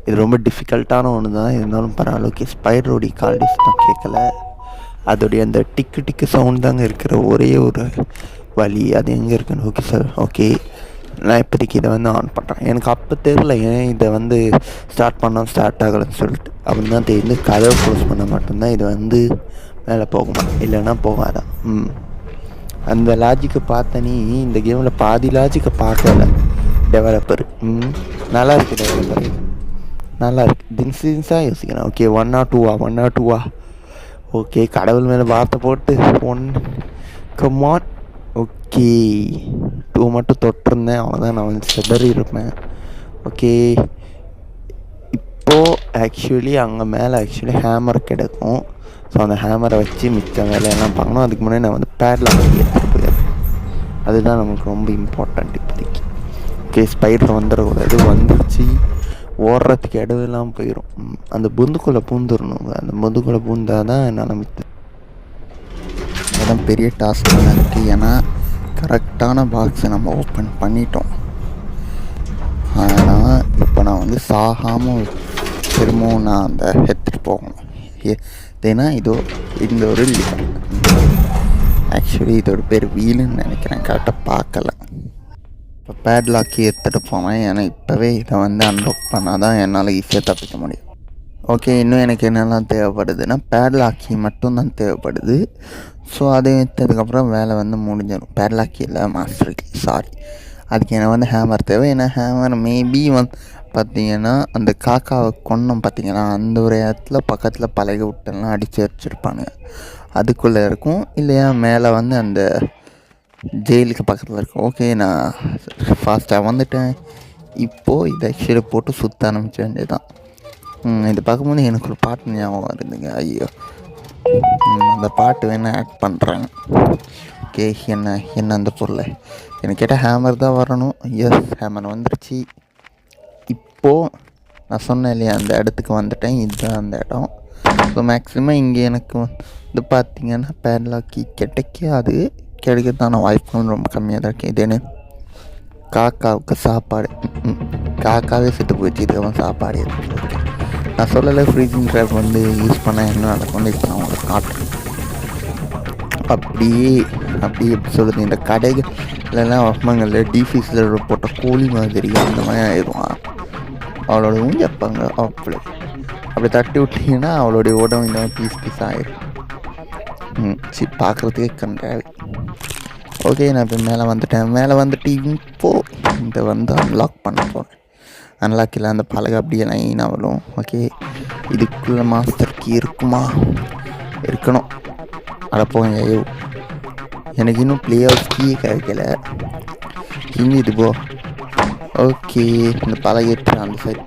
இது ரொம்ப டிஃபிகல்ட்டான ஒன்று தான், இருந்தாலும் பரவாயில்ல. ஓகே, ஸ்பைடருடைய கால்டிஸ் தான் கேட்கல, அதோடைய அந்த டிக்கு சவுண்ட் தாங்க இருக்கிற ஒரே ஒரு வழி. அது எங்கே இருக்குன்னு ஓகே சார். ஓகே, நான் இப்போதைக்கு இதை வந்து ஆன் பண்ணுறேன். எனக்கு அப்போ தெரில ஏன் இதை வந்து ஸ்டார்ட் ஆகலைன்னு சொல்லிட்டு. அப்படின்னு தான் தெரியுது, கதவை க்ளோஸ் பண்ண மட்டும்தான் இது வந்து மேலே போகுமா, இல்லைன்னா போகாதான். அந்த லாஜிக்கை பார்த்தனி இந்த கேமில் பாதி லாஜிக்கை பார்க்கல டெவலப்பர். நல்லா இருக்குது டெவலப்பர், நல்லா இருக்குது. தின்ஸாக யோசிக்கிறேன். ஓகே, 1 or 2 ஓகே, கடவுள் மேலே வார்த்தை போட்டு 1 கமான். ஓகே, 2 மட்டும் தொட்டிருந்தேன், அவ்வளோதான், நான் வந்து செதறி இருப்பேன். ஓகே, இப்போது ஆக்சுவலி அங்கே மேலே ஹேமர் கிடைக்கும். ஸோ அந்த ஹேமரை வச்சு மிச்ச வேலையெல்லாம் பார்க்கணும். அதுக்கு முன்னாடி நான் வந்து பேட்லாக் எடுத்துகிட்டு போயிடுறேன். அதுதான் நமக்கு ரொம்ப இம்பார்ட்டண்ட் இப்போதைக்கு. ஓகே, ஸ்பைடர் வந்துடக்கூடாது, வந்துடுச்சு ஓடுறதுக்கு இடம் இல்லாமல் போயிடும். அந்த பொந்துக்குள்ளே பூந்துடணுங்க. அந்த பொந்துக்குள்ளே பூந்தால் தான் என்னால் மித்த அதான் பெரிய டாஸ்க்காக இருக்குது. ஏன்னா கரெக்டான பாக்ஸை நம்ம ஓப்பன் பண்ணிட்டோம். ஆனால் இப்போ நான் வந்து சாகாமல் திரும்பவும் நான் அந்த எடுத்துகிட்டு போகணும். ஏன்னா இந்த ஒரு ஆக்சுவலி இதோட பேர் வீலுன்னு நினைக்கிறேன், கரெக்டாக பார்க்கல. இப்போ பேட்லாக்கி எடுத்துகிட்டு போனேன். ஏன்னா இப்போவே இதை வந்து அன்லாக் பண்ணால் தான் என்னால் ஈஸியாக தப்பிக்க முடியும். ஓகே, இன்னும் எனக்கு என்னெல்லாம் தேவைப்படுதுன்னா பேட்லாக்கி மட்டும்தான் தேவைப்படுது. ஸோ அதை எடுத்ததுக்கப்புறம் வேலை வந்து முடிஞ்சிடும். பேட்லாக்கி இல்லை, மாஸ்டர் கீ, சாரி. அதுக்கு எனக்கு வந்து ஹேமர் தேவை. ஏன்னா ஹேமர் மேபி வந்து பார்த்திங்கன்னா அந்த காக்காவை கொன்னோம் பார்த்திங்கன்னா, அந்த ஒரு இடத்துல பக்கத்தில் பழகி விட்டெல்லாம் அடித்து வச்சுருப்பானுங்க, அதுக்குள்ளே இருக்கும். இல்லையா மேலே வந்து அந்த ஜெயிலுக்கு பக்கத்தில் இருக்கும். ஓகே, நான் ஃபாஸ்ட்டாக வந்துட்டேன். இப்போது இதை ஆக்சுவலி போட்டு சுற்ற ஆரம்பிச்ச வேண்டியதுதான். இது பார்க்கும்போது எனக்கு ஒரு பாட்டு ஞாபகம் வருதுங்க. ஐயோ, அந்த பாட்டு வேணால் ஆட் பண்ணுறேன். ஓகே, என்ன அந்த பொருளை எனக்கு கேட்டால் ஹேமர் தான் வரணும். எஸ், ஹேமர் வந்துருச்சு. இப்போது நான் சொன்னேன் இல்லையா, அந்த இடத்துக்கு வந்துட்டேன். இதுதான் அந்த இடம். ஸோ மேக்ஸிமம் இங்கே எனக்கு வந்து பார்த்திங்கன்னா பேட்லாக்கி கிடைக்கிறதான வாய்ப்புகள் ரொம்ப கம்மியாக தான் இருக்குது. இதுன்னு காக்காவுக்கு சாப்பாடு, காக்காவே செத்து போயிடுச்சு, இதுக்கப்புறம் சாப்பாடு இருக்குது. நான் சொல்லலை ஃப்ரீசிங் ட்ராப் வந்து யூஸ் பண்ண என்ன நடக்கும்னு இப்போ நான் உங்களுக்கு காட்டுறேன். அப்படியே எப்படி சொல்கிறது, இந்த கடைகள்லாம் வசமங்களில் டிஃபீஸில் போட்ட கோழி மாதிரி அந்த மாதிரி ஆயிடுவான். அவளோட ஊஞ்சப்பாங்க அப்படி தட்டி விட்டிங்கன்னா அவளுடைய உடம்பு இந்த மாதிரி பீஸ் ஆகிடும். சரி, பார்க்குறதுக்கே கண்டாவே. ஓகே, நான் இப்போ மேலே வந்துட்டு இப்போது இதை வந்து அன்லாக் பண்ண போகிறேன். அன்லாக்கில் அந்த பலகை அப்படியே லைனாக வரும். ஓகே, இதுக்குள்ளே மாஸ்டர் கீ இருக்குமா? இருக்கணும். அதை போங்க. ஐயோ, எனக்கு இன்னும் பிளேயர்ஸ் கீ கிடைக்கல. இன்னும் இது போ. ஓகே, இந்த பலகை எடுத்து அந்த சைடு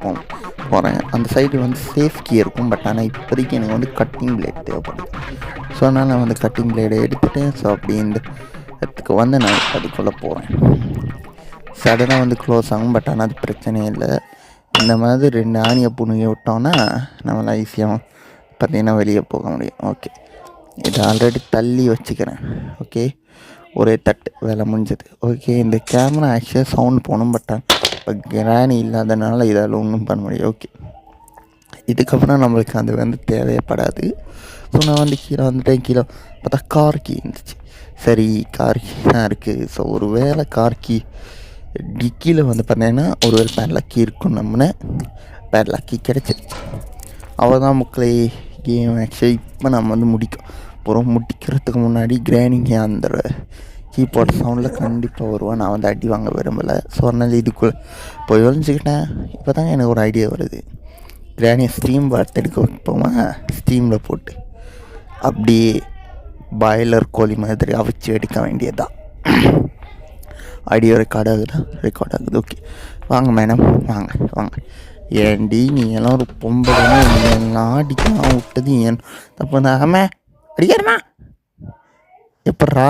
போகிறேன். அந்த சைடு வந்து சேஃப் கீ இருக்கும். பட் ஆனால் இப்போதைக்கு எனக்கு வந்து கட்டிங் பிளேட் தேவைப்படுது. ஸோ அதனால் நான் வந்து கட்டிங் பிளேடை எடுத்துகிட்டேன். ஸோ அப்படி இந்த இடத்துக்கு வந்து நான் அதுக்குள்ளே போகிறேன். சடனாக வந்து க்ளோஸ் ஆகும். பட் ஆனால் அது பிரச்சனையே இல்லை. இந்த மாதிரி 2 ஆணியை புணுங்கி விட்டோன்னா நம்மளால் ஈஸியாக பார்த்திங்கன்னா வெளியே போக முடியும். ஓகே, இதை ஆல்ரெடி தள்ளி வச்சுக்கிறேன். ஓகே, ஒரே தட்டு, வேலை முடிஞ்சது. ஓகே, இந்த கேமரா ஆக்சுவலாக சவுண்ட் போகணும். பட் இப்போ கிராணி இல்லாதனால இதால் ஒன்றும் பண்ண முடியும். ஓகே, இதுக்கப்புறம் நம்மளுக்கு அது வந்து தேவைப்படாது. ஸோ நான் வந்து கீழே வந்துட்டேன். கீழே பார்த்தா கார் கீ இருந்துச்சு. சரி, கார் கீ தான் இருக்குது. ஸோ ஒரு வேளை கார் கீ டிக்கியில் வந்து பார்த்தீங்கன்னா ஒரு வேளை பேட்லாக்கி இருக்கும். பேட்லாக்கி கிடச்சிருச்சு. அவள் தான் முக்களை கேம் ஆக்சுவலி இப்போ நம்ம வந்து முடிக்கிறதுக்கு முன்னாடி கிரானிங்க அந்த கீபோர்ட் சவுண்டில் கண்டிப்பாக வருவான். நான் வந்து அடி வாங்க விரும்பலை. ஸோ அதனால் இதுக்குள்ளே போய் ஒழிஞ்சிக்கிட்டேன். இப்போ தாங்க எனக்கு ஒரு ஐடியா வருது. கிரானியை ஸ்டீம் பார்த்து எடுக்க வைப்போமா? ஸ்டீமில் போட்டு அப்படியே பாய்லர் கோழி மாதிரி அவிச்சு எடுக்க வேண்டியதுதான். ஐடியா ரெக்கார்ட் ஆகுது. ஓகே, வாங்க மேடம், வாங்க. ஏண்டி நீ எல்லாம் ஒரு பொம்பளை, நீ எல்லாம் அடிக்கலாம் விட்டது ஏன் தப்பு? ஆமே அடிக்கிறமா எப்பட்றா?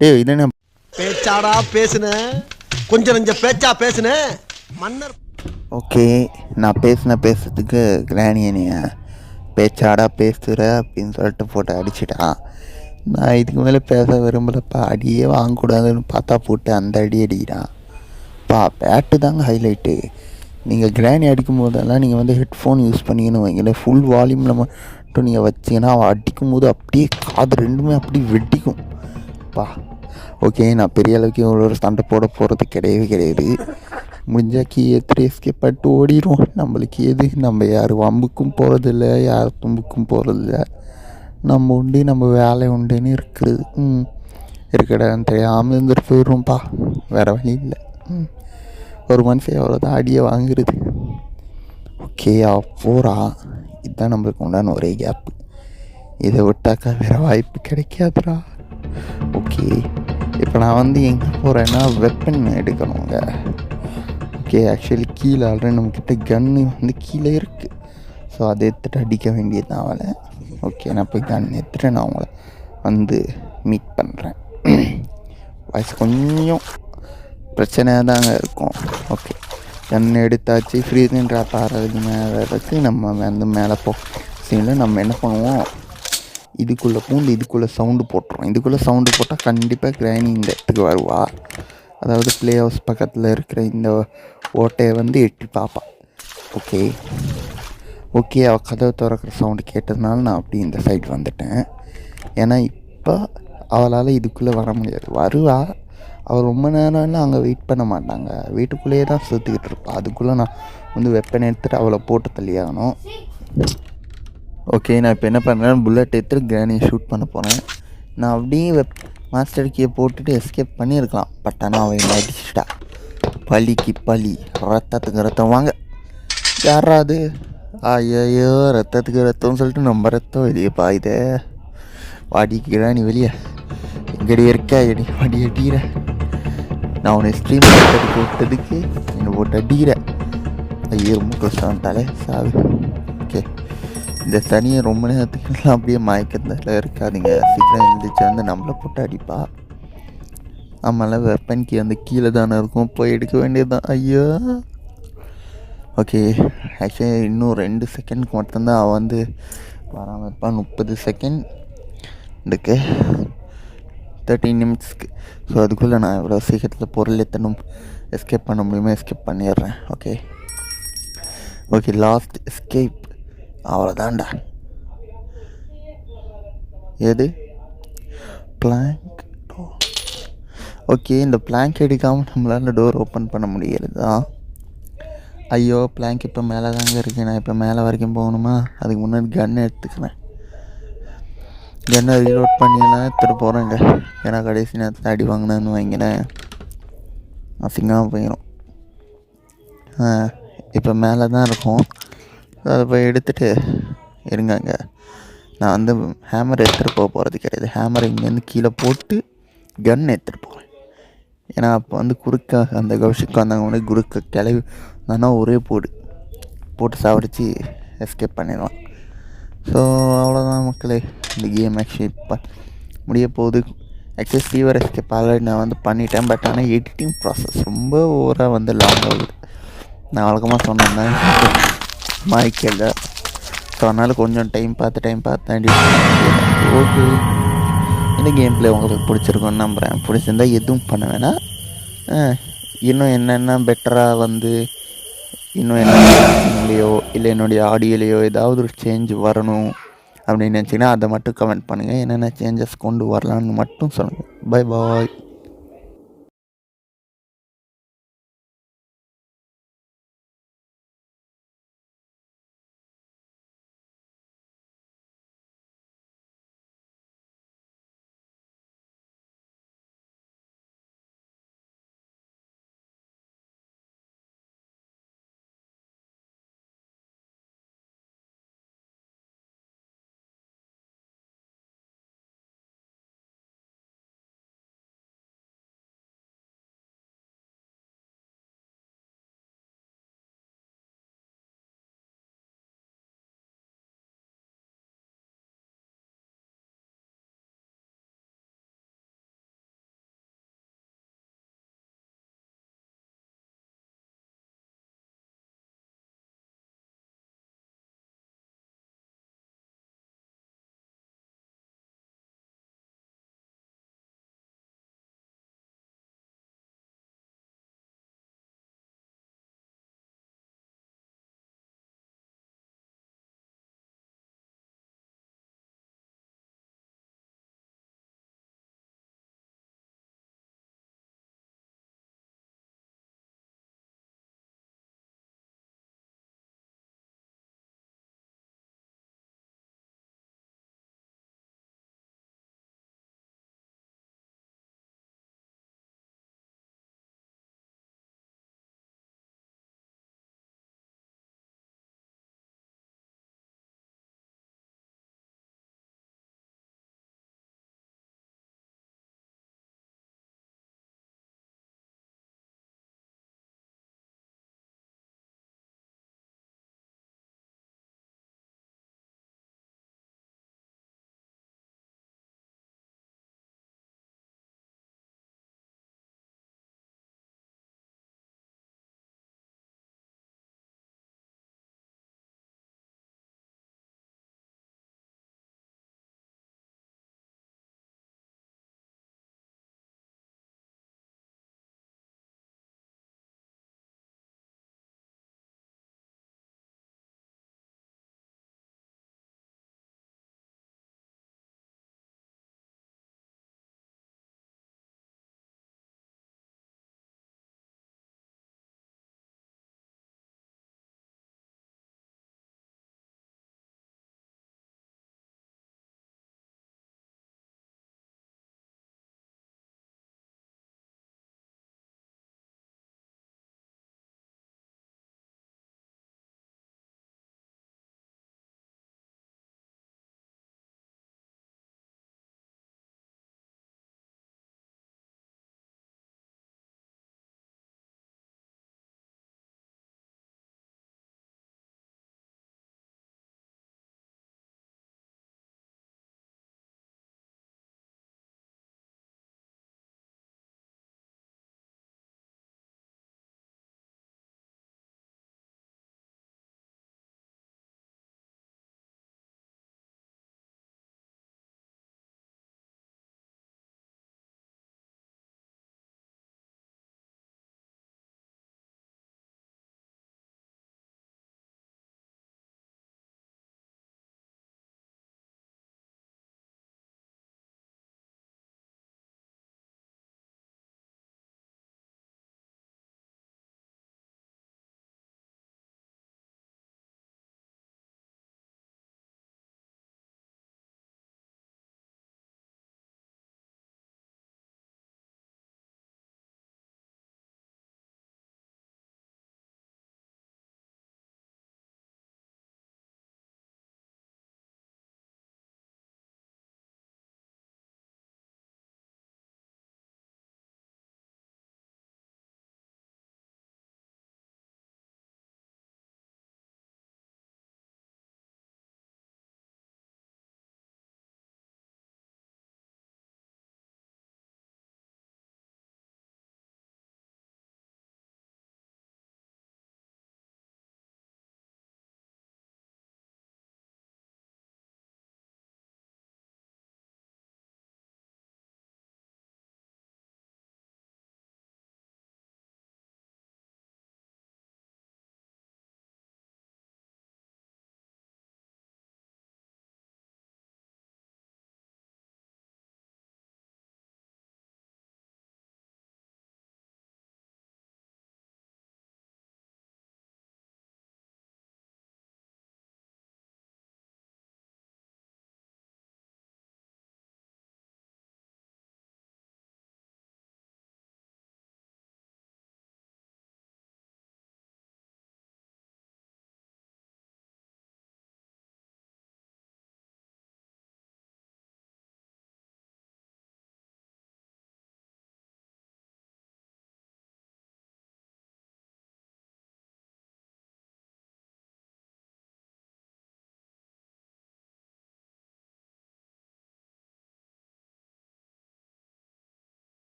இது என்ன பேச்சாடா பேசுன, கொஞ்சம் நெஞ்ச பேச்சா பேசுன மன்னர். ஓகே, நான் பேசுறதுக்கு கிராணியனிய பேச்சாடா பேசுகிற அப்படின்னு சொல்லிட்டு போட்டு அடிச்சிட்டான். நான் இதுக்கு மேலே பேச விரும்பலப்பா. அடியே வாங்கக்கூடாதுன்னு பார்த்தா போட்டு அந்த அடி அடிக்கிறான். பேட்டு தாங்க ஹைலைட்டு. நீங்கள் கிராணி அடிக்கும் போதெல்லாம் நீங்கள் வந்து ஹெட்ஃபோன் யூஸ் பண்ணிங்கன்னு வைங்களேன், ஃபுல் வால்யூமில் மட்டும் நீங்கள் வச்சிங்கன்னா அவள் அடிக்கும் போது அப்படியே காது ரெண்டுமே அப்படியே வெட்டிக்கும் பா. ஓகே, நான் பெரிய அளவுக்கு ஒரு சண்டை போட போகிறது கிடையாது. முடிஞ்சால் கீ எடுத்துட்டு எஸ்கேப் பண்ணிட்டு ஓடிடுவோம். நம்மளுக்கு எது, நம்ம யார் வம்புக்கும் போகிறதில்ல, யார் தும்புக்கும் போகிறதில்ல. நம்ம உண்டு நம்ம வேலை உண்டுன்னு இருக்கிறது. இருக்கடான்னு தெரியாமல் இருந்துட்டு போயிடுவோம்ப்பா, வேறு வழி இல்லை. ஒரு மனுஷன் எவ்வளோதான் அடியை வாங்குறது. ஓகே, போகிறா. இதுதான் நம்மளுக்கு உண்டான ஒரே கேப்பு. இதை விட்டாக்கா வேறு வாய்ப்பு கிடைக்காதுடா. ஓகே, இப்போ நான் வந்து எங்கே போகிறேன்னா வெப்பன் எடுக்கணுங்க. ஓகே, ஆக்சுவலி கீழே ஆல்ரெடி நம்மக்கிட்ட கன்று வந்து கீழே இருக்குது. ஸோ அதை எடுத்துகிட்டு அடிக்க வேண்டியது தான் அவளை. ஓகே, நான் போய் கன் எடுத்துகிட்டு நான் அவங்கள வந்து மீட் பண்ணுறேன். வாய்ஸ் கொஞ்சம் பிரச்சனையாக தாங்க இருக்கும். ஓகே, கன் எடுத்தாச்சு. ஃப்ரீசன் ட்ராப் ஆகிறது மேலே நம்ம வந்து மேலே சீனில் நம்ம என்ன பண்ணுவோம், இதுக்குள்ளே பூந்து இதுக்குள்ளே சவுண்டு போட்டுருவோம். இதுக்குள்ளே சவுண்டு போட்டால் கண்டிப்பாக கிராணி இந்த இடத்துக்கு வருவா. அதாவது ப்ளே ஹவுஸ் பக்கத்தில் இருக்கிற இந்த ஓட்டையை வந்து எட்டி பார்ப்பா. ஓகே, அவள் கதவை திறக்கிற சவுண்டு கேட்டதுனால நான் அப்படி இந்த சைடு வந்துட்டேன். ஏன்னா இப்போ அவளால் இதுக்குள்ளே வர முடியாது. வருவா, அவள் ரொம்ப நேரம்லாம் அங்கே வெயிட் பண்ண மாட்டாங்க, வீட்டுக்குள்ளேயே தான் சுற்றிக்கிட்டு இருப்பாள். அதுக்குள்ளே நான் வந்து வெப்பன் எடுத்துகிட்டு அவளை போட்டு தள்ளியாகணும். ஓகே, நான் இப்போ என்ன பண்ணுறேன், புல்லட் எடுத்துகிட்டு கிராணியை ஷூட் பண்ண போகிறேன். நான் அப்படியே மாஸ்டர் கீயை போட்டுட்டு எஸ்கேப் பண்ணியிருக்கலாம். பட் ஆனால் அவன் என்ன அடிச்சிட்டா. பலிக்கு பலி, ரத்தத்துக்கு ரத்தம். வாங்க, யாராது? ஐயோ, ரத்தத்துக்கு ரத்தம்னு சொல்லிட்டு நம்ம ரத்தம் வெளியே பாயுதே. வாடிக்கு கிராணி வெளியே எங்கடி இருக்கா? எடி வாடி அடிக்கிற. நான் உன்னை ஸ்ட்ரீம் எடுத்து விட்டதுக்கு என்னை போட்டு அடிக்கிற. ஐயோ, ரொம்ப கஷ்டம்ட்டாலே சாவி. ஓகே, இந்த சனியை ரொம்ப நேரத்துக்குலாம் அப்படியே மயக்கத்தில் இருக்காதிங்க. சீக்கிரம் எழுந்திரிச்சு வந்து நம்மளை போட்டு அடிப்பா. ஆமாம்ல, வெப்பன் கீ வந்து கீழே தானே இருக்கும், போய் எடுக்க வேண்டியது தான். ஐயோ. ஓகே, ஆக்சுவலி இன்னும் 2 செகண்டுக்கு மட்டும்தான் அவள் வந்து வராமல் இருப்பான். 30 செகண்ட் இருக்கு, 30 நிமிட்ஸ்க்கு. ஸோ அதுக்குள்ளே நான் எவ்வளோ சீக்கிரத்தில் பொருள் எத்தனும் எஸ்கேப் பண்ண முடியுமோ எஸ்கேப் பண்ணிடுறேன். Okay, last escape. அவ்வளோதான்டா. எது பிளாங்க் டோர்? ஓகே, இந்த பிளாங்க் எடுக்காமல் நம்மளால் டோர் ஓப்பன் பண்ண முடியறதா? ஐயோ, பிளாங்க் இப்போ மேலே தாங்க இருக்குது. நான் இப்போ மேலே வரைக்கும் போகணுமா? அதுக்கு முன்னாடி கன்னை எடுத்துக்கிறேன். கன்னை ரீலோட் பண்ணியெல்லாம் எடுத்துகிட்டு போகிறேங்க. ஏன்னா கடைசி நேரத்தில் அடி வாங்கினேன்னு வாங்கினேன், அசிங்கமாக போயிடும். இப்போ மேலே தான் இருக்கும். அதை போய் எடுத்துகிட்டு இருங்கங்க. நான் வந்து ஹேமர் எடுத்துகிட்டு போகிறது கிடையாது. ஹேமரை இங்கேருந்து கீழே போட்டு கன் எடுத்துகிட்டு போகிறேன். ஏன்னா அப்போ வந்து குறுக்க அந்த கௌஷிக்கு வந்தாங்க உடனே குறுக்க கிளவி தானே ஒரே போட்டு சாவடித்து எஸ்கேப் பண்ணிடலாம். ஸோ அவ்வளோதான் மக்களே, இந்த கேம் ஆக்சுவலி இப்போ முடிய போகுது. ஆக்சுவலி ஃபீவர் எஸ்கேப் ஆல்ரெடி நான் வந்து பண்ணிட்டேன். பட் ஆனால் எடிட்டிங் ப்ராசஸ் ரொம்ப ஓவராக வந்து லாங் ஆகுது. நான் வழக்கமாக சொன்னேன்னா மாய்க்கல. ஸோ அதனால் கொஞ்சம் டைம் பார்த்து ஓகே, இந்த கேம் பிளே உங்களுக்கு பிடிச்சிருக்குன்னு நம்புகிறேன். பிடிச்சிருந்தால் எதுவும் பண்ண வேணாம். இன்னும் என்னென்ன பெட்டராக வந்து இன்னும் என்னையோ இல்லை என்னுடைய ஆடியோலையோ ஏதாவது ஒரு சேஞ்ச் வரணும் அப்படின்னு நினச்சிங்கன்னா அதை மட்டும் கமெண்ட் பண்ணுங்கள். என்னென்ன சேஞ்சஸ் கொண்டு வரலான்னு மட்டும் சொல்லுங்கள். Bye bye.